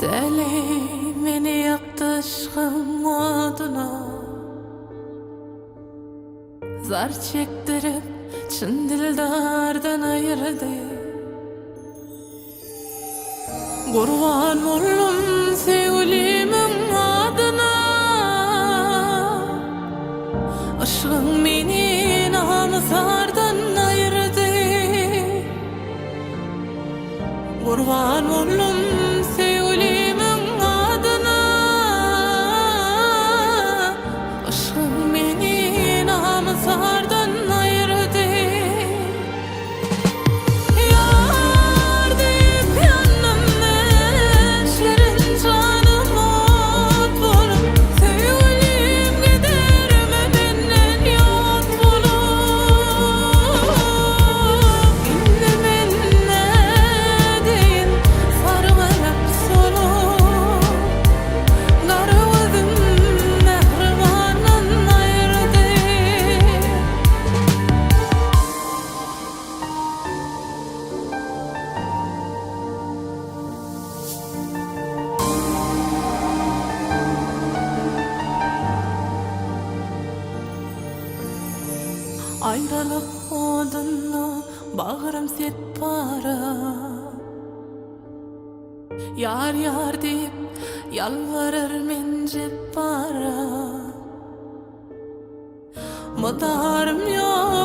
Deli meni yaktı aşkım adına, zar çektirip çın dildardan ayırdı. Kurban oldum sevgilimin adına, aşkın meni namazardan ayırdı. Kurban oldum sevgilimin adına, aşkın meni namazardan ayırdı. Yar deyip yanımda şirin canım ot bulup, sevgilim giderme benden yat bulup. İndi men ne deyin sarılarıp solup, garvızım mehribanın ayırdı. Ayrılık odunlu bağrım set para, yar yar deyip yalvarır mencep para. Madarım yok